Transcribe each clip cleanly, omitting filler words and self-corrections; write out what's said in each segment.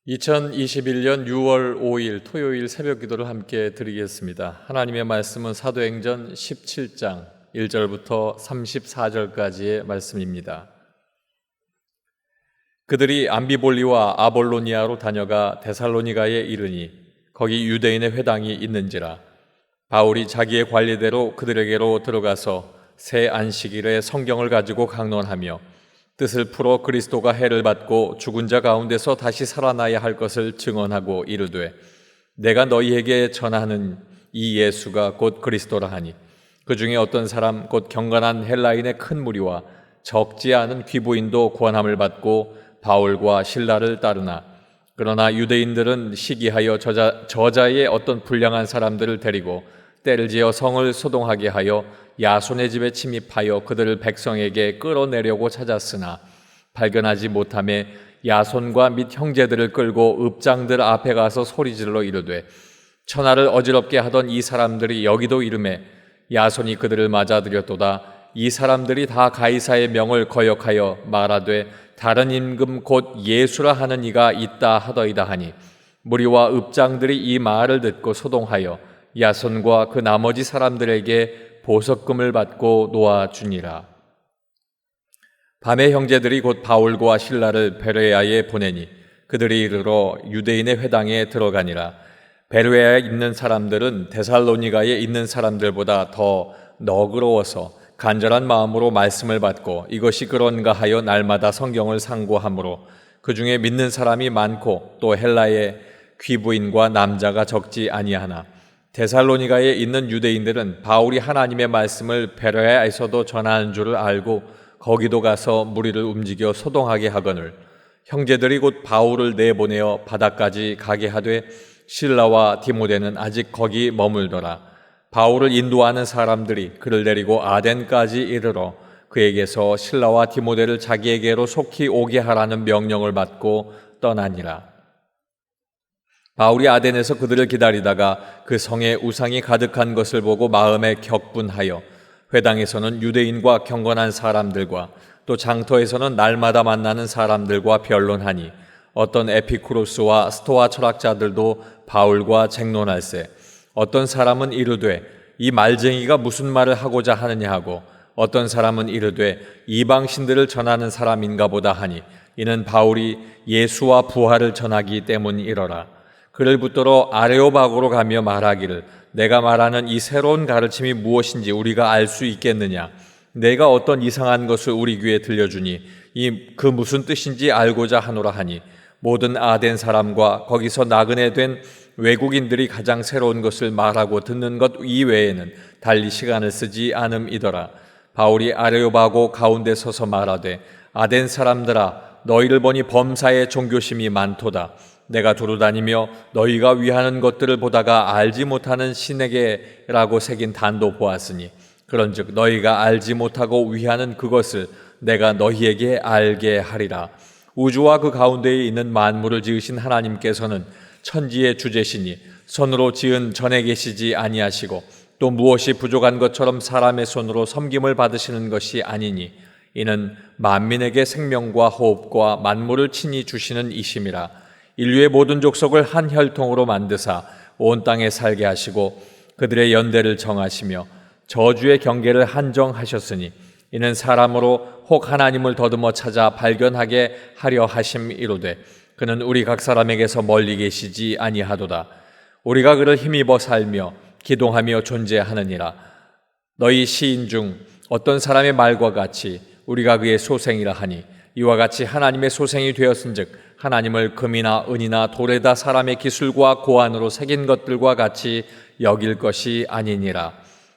2021년 6월 5일 토요일 새벽 기도를 함께 드리겠습니다. 하나님의 말씀은 사도행전 17장 1절부터 34절까지의 말씀입니다. 그들이 암비볼리와 아볼로니아로 다녀가 데살로니가에 이르니 거기 유대인의 회당이 있는지라. 바울이 자기의 관리대로 그들에게로 들어가서 새 안식일에 성경을 가지고 강론하며 뜻을 풀어 그리스도가 해를 받고 죽은 자 가운데서 다시 살아나야 할 것을 증언하고 이르되 내가 너희에게 전하는 이 예수가 곧 그리스도라 하니 그 중에 어떤 사람 곧 경건한 헬라인의 큰 무리와 적지 않은 귀부인도 구원함을 받고 바울과 실라를 따르나 그러나 유대인들은 시기하여 저자의 어떤 불량한 사람들을 데리고 때를 지어 성을 소동하게 하여 야손의 집에 침입하여 그들을 백성에게 끌어내려고 찾았으나 발견하지 못하매 야손과 및 형제들을 끌고 읍장들 앞에 가서 소리질러 이르되 천하를 어지럽게 하던 이 사람들이 여기도 이르매 야손이 그들을 맞아들였도다. 이 사람들이 다 가이사의 명을 거역하여 말하되 다른 임금 곧 예수라 하는 이가 있다 하더이다 하니 무리와 읍장들이 이 말을 듣고 소동하여 야손과 그 나머지 사람들에게 보석금을 받고 놓아주니라. 밤에 형제들이 곧 바울과 실라를 베레아에 보내니 그들이 이르러 유대인의 회당에 들어가니라. 베레아에 있는 사람들은 데살로니가에 있는 사람들보다 더 너그러워서 간절한 마음으로 말씀을 받고 이것이 그런가 하여 날마다 성경을 상고하므로 그 중에 믿는 사람이 많고 또 헬라의 귀부인과 남자가 적지 아니하나 데살로니가에 있는 유대인들은 바울이 하나님의 말씀을 베레아에서도 전하는 줄을 알고 거기도 가서 무리를 움직여 소동하게 하거늘 형제들이 곧 바울을 내보내어 바다까지 가게 하되 실라와 디모데는 아직 거기 머물더라. 바울을 인도하는 사람들이 그를 데리고 아덴까지 이르러 그에게서 실라와 디모데를 자기에게로 속히 오게 하라는 명령을 받고 떠나니라. 바울이 아덴에서 그들을 기다리다가 그 성에 우상이 가득한 것을 보고 마음에 격분하여 회당에서는 유대인과 경건한 사람들과 또 장터에서는 날마다 만나는 사람들과 변론하니 어떤 에피쿠로스와 스토아 철학자들도 바울과 쟁론할세 어떤 사람은 이르되 이 말쟁이가 무슨 말을 하고자 하느냐 하고 어떤 사람은 이르되 이방신들을 전하는 사람인가 보다 하니 이는 바울이 예수와 부활을 전하기 때문이러라. 그를 붙들어 아레오바고로 가며 말하기를 내가 말하는 이 새로운 가르침이 무엇인지 우리가 알 수 있겠느냐. 내가 어떤 이상한 것을 우리 귀에 들려주니 그 무슨 뜻인지 알고자 하노라 하니 모든 아덴 사람과 거기서 나그네 된 외국인들이 가장 새로운 것을 말하고 듣는 것 이외에는 달리 시간을 쓰지 않음이더라. 바울이 아레오바고 가운데 서서 말하되 아덴 사람들아 너희를 보니 범사에 종교심이 많도다. 내가 두루다니며 너희가 위하는 것들을 보다가 알지 못하는 신에게라고 새긴 단도 보았으니 그런즉 너희가 알지 못하고 위하는 그것을 내가 너희에게 알게 하리라. 우주와 그 가운데에 있는 만물을 지으신 하나님께서는 천지의 주제시니 손으로 지은 전에 계시지 아니하시고 또 무엇이 부족한 것처럼 사람의 손으로 섬김을 받으시는 것이 아니니 이는 만민에게 생명과 호흡과 만물을 친히 주시는 이심이라. 인류의 모든 족속을 한 혈통으로 만드사 온 땅에 살게 하시고 그들의 연대를 정하시며 저주의 경계를 한정하셨으니 이는 사람으로 혹 하나님을 더듬어 찾아 발견하게 하려 하심이로되 그는 우리 각 사람에게서 멀리 계시지 아니하도다. 우리가 그를 힘입어 살며 기동하며 존재하느니라. 너희 시인 중 어떤 사람의 말과 같이 우리가 그의 소생이라 하니 이와 같이 하나님의 소생이 되었은즉 하나님을 금이나 은이나 돌에다 사람의 기술과 고안으로 새긴 것들과 같이 여길 것이 아니니라.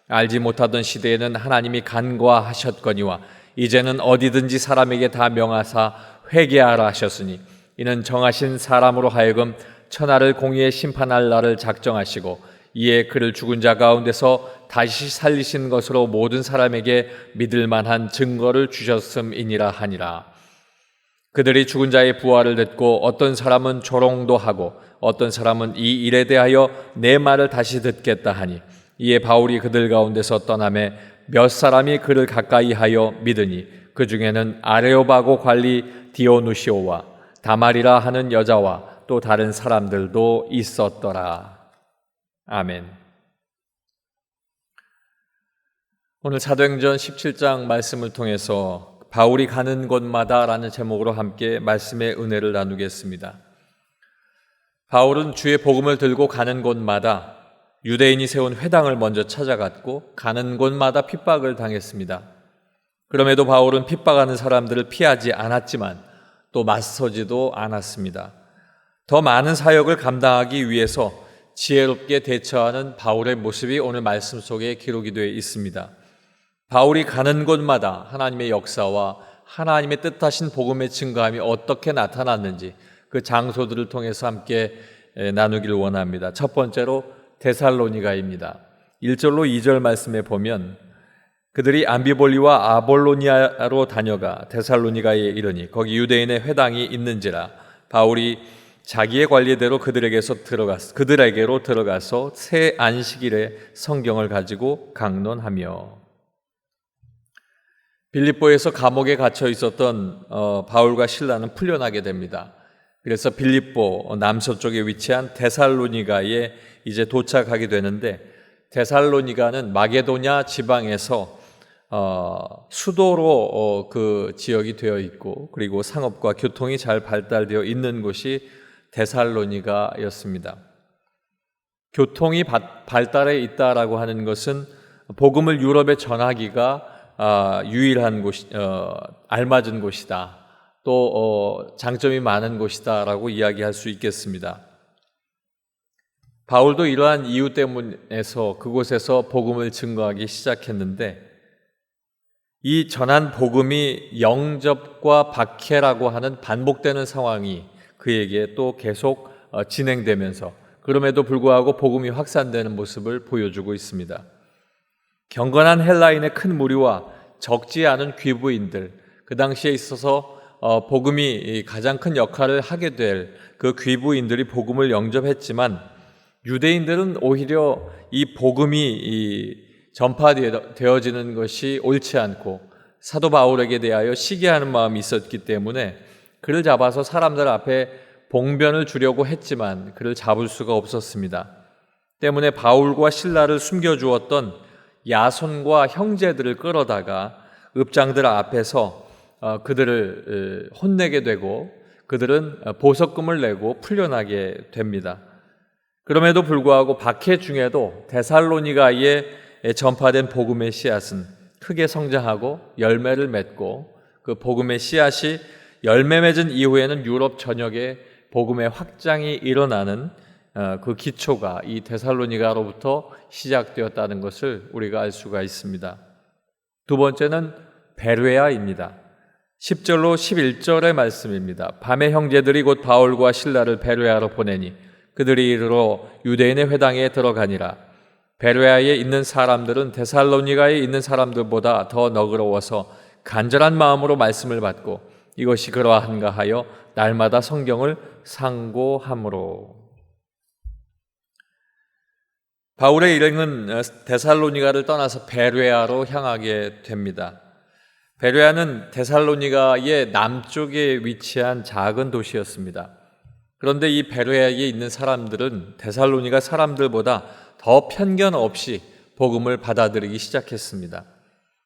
알지 못하던 시대에는 하나님이 간과하셨거니와 이제는 어디든지 사람에게 다 명하사 회개하라 하셨으니 이는 정하신 사람으로 하여금 천하를 공의에 심판할 날을 작정하시고 이에 그를 죽은 자 가운데서 다시 살리신 것으로 모든 사람에게 믿을 만한 증거를 주셨음이니라 하니라. 그들이 죽은 자의 부활을 듣고 어떤 사람은 조롱도 하고 어떤 사람은 이 일에 대하여 내 말을 다시 듣겠다 하니 이에 바울이 그들 가운데서 떠나매 몇 사람이 그를 가까이 하여 믿으니 그 중에는 아레오바고 관리 디오누시오와 다말이라 하는 여자와 또 다른 사람들도 있었더라. 아멘. 오늘 사도행전 17장 말씀을 통해서 바울이 가는 곳마다 라는 제목으로 함께 말씀의 은혜를 나누겠습니다. 바울은 주의 복음을 들고 가는 곳마다 유대인이 세운 회당을 먼저 찾아갔고 가는 곳마다 핍박을 당했습니다. 그럼에도 바울은 핍박하는 사람들을 피하지 않았지만 또 맞서지도 않았습니다. 더 많은 사역을 감당하기 위해서 지혜롭게 대처하는 바울의 모습이 오늘 말씀 속에 기록이 되어 있습니다. 바울이 가는 곳마다 하나님의 역사와 하나님의 뜻하신 복음의 증거함이 어떻게 나타났는지 그 장소들을 통해서 함께 나누기를 원합니다. 첫 번째로 데살로니가입니다. 1절로 2절 말씀에 보면 그들이 암비볼리와 아볼로니아로 다녀가 데살로니가에 이르니 거기 유대인의 회당이 있는지라 바울이 자기의 관리대로 그들에게로 들어가서 새 안식일에 성경을 가지고 강론하며 빌립보에서 감옥에 갇혀 있었던 바울과 실라는 풀려나게 됩니다. 그래서 빌립보 남서쪽에 위치한 데살로니가에 이제 도착하게 되는데 데살로니가는 마게도냐 지방에서 수도로 그 지역이 되어 있고 그리고 상업과 교통이 잘 발달되어 있는 곳이 데살로니가였습니다. 교통이 발달해 있다라고 하는 것은 복음을 유럽에 전하기가 유일한 곳, 알맞은 곳이다. 또 장점이 많은 곳이다라고 이야기할 수 있겠습니다. 바울도 이러한 이유 때문에서 그곳에서 복음을 증거하기 시작했는데 이 전한 복음이 영접과 박해라고 하는 반복되는 상황이 그에게 또 계속 진행되면서 그럼에도 불구하고 복음이 확산되는 모습을 보여주고 있습니다. 경건한 헬라인의 큰 무리와 적지 않은 귀부인들, 그 당시에 있어서 복음이 가장 큰 역할을 하게 될 그 귀부인들이 복음을 영접했지만 유대인들은 오히려 이 복음이 전파되어지는 것이 옳지 않고 사도 바울에게 대하여 시기하는 마음이 있었기 때문에 그를 잡아서 사람들 앞에 봉변을 주려고 했지만 그를 잡을 수가 없었습니다. 때문에 바울과 실라를 숨겨주었던 야손과 형제들을 끌어다가 읍장들 앞에서 그들을 혼내게 되고 그들은 보석금을 내고 풀려나게 됩니다. 그럼에도 불구하고 박해 중에도 데살로니가에 전파된 복음의 씨앗은 크게 성장하고 열매를 맺고 그 복음의 씨앗이 열매 맺은 이후에는 유럽 전역에 복음의 확장이 일어나는 그 기초가 이 데살로니가로부터 시작되었다는 것을 우리가 알 수가 있습니다. 두 번째는 베레아입니다. 10절로 11절의 말씀입니다. 밤에 형제들이 곧 바울과 실라를 베레아로 보내니 그들이 이르러 유대인의 회당에 들어가니라. 베레아에 있는 사람들은 데살로니가에 있는 사람들보다 더 너그러워서 간절한 마음으로 말씀을 받고 이것이 그러한가 하여 날마다 성경을 상고함으로. 바울의 일행은 데살로니가를 떠나서 베레아로 향하게 됩니다. 베레아는 데살로니가의 남쪽에 위치한 작은 도시였습니다. 그런데 이 베레아에 있는 사람들은 데살로니가 사람들보다 더 편견 없이 복음을 받아들이기 시작했습니다.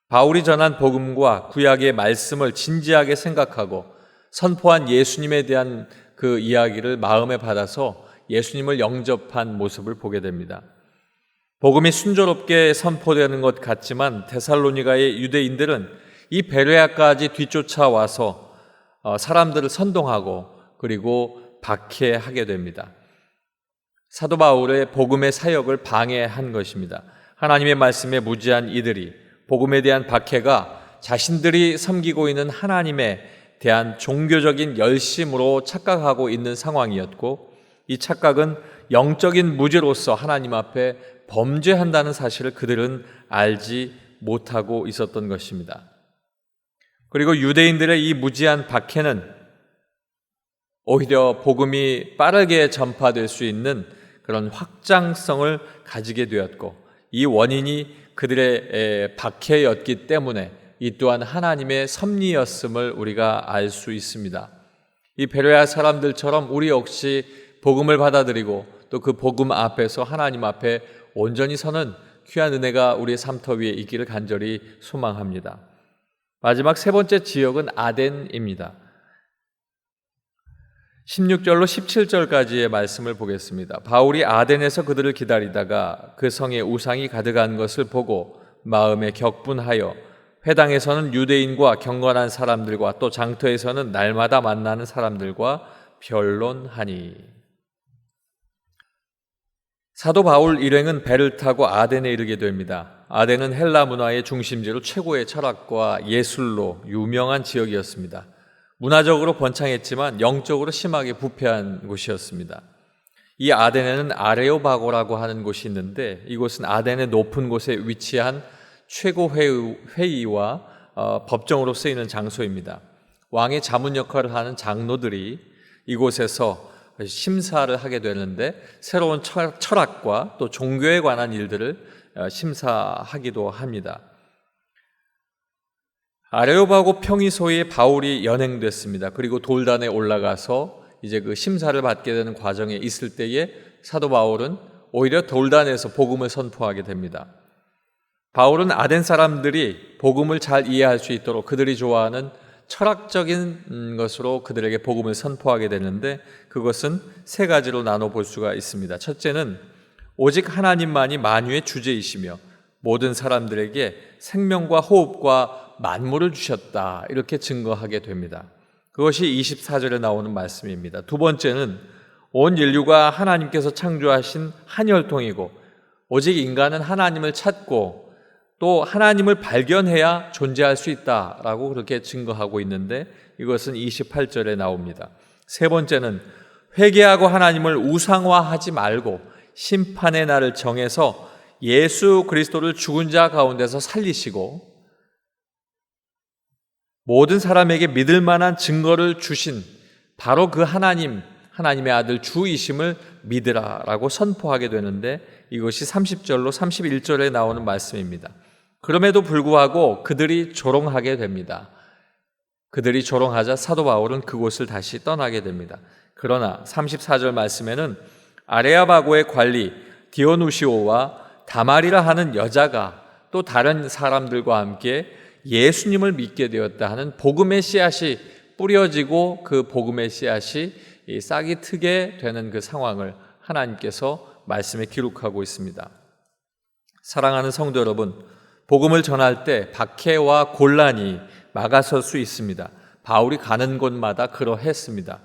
바울이 전한 복음과 구약의 말씀을 진지하게 생각하고 선포한 예수님에 대한 그 이야기를 마음에 받아서 예수님을 영접한 모습을 보게 됩니다. 복음이 순조롭게 선포되는 것 같지만 데살로니가의 유대인들은 이 베레아까지 뒤쫓아와서 사람들을 선동하고 그리고 박해하게 됩니다. 사도 바울의 복음의 사역을 방해한 것입니다. 하나님의 말씀에 무지한 이들이 복음에 대한 박해가 자신들이 섬기고 있는 하나님에 대한 종교적인 열심으로 착각하고 있는 상황이었고 이 착각은 영적인 무죄로서 하나님 앞에 범죄한다는 사실을 그들은 알지 못하고 있었던 것입니다. 그리고 유대인들의 이 무지한 박해는 오히려 복음이 빠르게 전파될 수 있는 그런 확장성을 가지게 되었고 이 원인이 그들의 박해였기 때문에 이 또한 하나님의 섭리였음을 우리가 알 수 있습니다. 이 베레아 사람들처럼 우리 역시 복음을 받아들이고 또 그 복음 앞에서 하나님 앞에 온전히 서는 귀한 은혜가 우리의 삶터 위에 있기를 간절히 소망합니다. 마지막 세 번째 지역은 아덴입니다. 16절로 17절까지의 말씀을 보겠습니다. 바울이 아덴에서 그들을 기다리다가 그 성에 우상이 가득한 것을 보고 마음에 격분하여 회당에서는 유대인과 경건한 사람들과 또 장터에서는 날마다 만나는 사람들과 변론하니. 사도 바울 일행은 배를 타고 아덴에 이르게 됩니다. 아덴은 헬라 문화의 중심지로 최고의 철학과 예술로 유명한 지역이었습니다. 문화적으로 번창했지만 영적으로 심하게 부패한 곳이었습니다. 이 아덴에는 아레오바고라고 하는 곳이 있는데 이곳은 아덴의 높은 곳에 위치한 최고 회의와 법정으로 쓰이는 장소입니다. 왕의 자문 역할을 하는 장로들이 이곳에서 심사를 하게 되는데 새로운 철학과 또 종교에 관한 일들을 심사하기도 합니다. 아레오바고 평의소에 바울이 연행됐습니다. 그리고 돌단에 올라가서 이제 그 심사를 받게 되는 과정에 있을 때에 사도 바울은 오히려 돌단에서 복음을 선포하게 됩니다. 바울은 아덴 사람들이 복음을 잘 이해할 수 있도록 그들이 좋아하는 철학적인 것으로 그들에게 복음을 선포하게 되는데 그것은 세 가지로 나눠 볼 수가 있습니다. 첫째는 오직 하나님만이 만유의 주제이시며 모든 사람들에게 생명과 호흡과 만물을 주셨다, 이렇게 증거하게 됩니다. 그것이 24절에 나오는 말씀입니다. 두 번째는 온 인류가 하나님께서 창조하신 한 혈통이고 오직 인간은 하나님을 찾고 또 하나님을 발견해야 존재할 수 있다라고 그렇게 증거하고 있는데 이것은 28절에 나옵니다. 세 번째는 회개하고 하나님을 우상화하지 말고 심판의 날을 정해서 예수 그리스도를 죽은 자 가운데서 살리시고 모든 사람에게 믿을 만한 증거를 주신 바로 그 하나님의 아들 주이심을 믿으라라고 선포하게 되는데 이것이 30절로 31절에 나오는 말씀입니다. 그럼에도 불구하고 그들이 조롱하게 됩니다. 그들이 조롱하자 사도 바울은 그곳을 다시 떠나게 됩니다. 그러나 34절 말씀에는 아레아바고의 관리 디오누시오와 다말이라 하는 여자가 또 다른 사람들과 함께 예수님을 믿게 되었다 하는 복음의 씨앗이 뿌려지고 그 복음의 씨앗이 싹이 트게 되는 그 상황을 하나님께서 말씀에 기록하고 있습니다. 사랑하는 성도 여러분, 복음을 전할 때 박해와 곤란이 막아설 수 있습니다. 바울이 가는 곳마다 그러했습니다.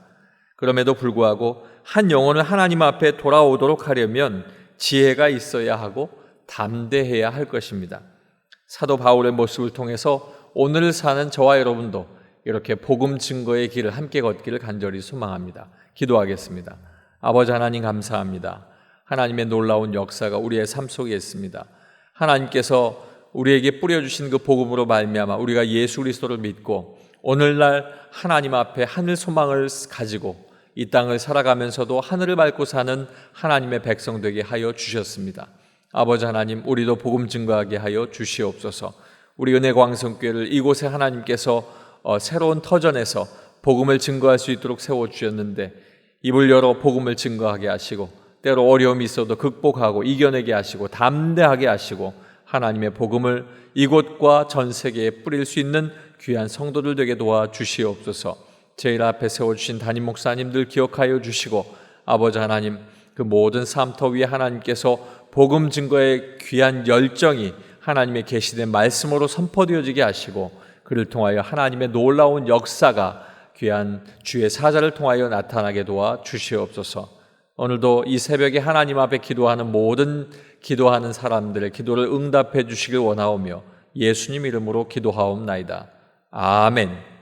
그럼에도 불구하고 한 영혼을 하나님 앞에 돌아오도록 하려면 지혜가 있어야 하고 담대해야 할 것입니다. 사도 바울의 모습을 통해서 오늘 사는 저와 여러분도 이렇게 복음 증거의 길을 함께 걷기를 간절히 소망합니다. 기도하겠습니다. 아버지 하나님 감사합니다. 하나님의 놀라운 역사가 우리의 삶 속에 있습니다. 하나님께서 우리에게 뿌려주신 그 복음으로 말미암아 우리가 예수 그리스도를 믿고 오늘날 하나님 앞에 하늘 소망을 가지고 이 땅을 살아가면서도 하늘을 밟고 사는 하나님의 백성 되게 하여 주셨습니다. 아버지 하나님, 우리도 복음 증거하게 하여 주시옵소서. 우리 은혜광성교회를 이곳에 하나님께서 새로운 터전에서 복음을 증거할 수 있도록 세워주셨는데 입을 열어 복음을 증거하게 하시고 때로 어려움이 있어도 극복하고 이겨내게 하시고 담대하게 하시고 하나님의 복음을 이곳과 전 세계에 뿌릴 수 있는 귀한 성도들 되게 도와주시옵소서. 제일 앞에 세워주신 담임 목사님들 기억하여 주시고 아버지 하나님, 그 모든 삶터 위에 하나님께서 복음 증거의 귀한 열정이 하나님의 계시된 말씀으로 선포되어지게 하시고 그를 통하여 하나님의 놀라운 역사가 귀한 주의 사자를 통하여 나타나게 도와 주시옵소서. 오늘도 이 새벽에 하나님 앞에 기도하는 모든 기도하는 사람들의 기도를 응답해 주시길 원하오며 예수님 이름으로 기도하옵나이다. 아멘.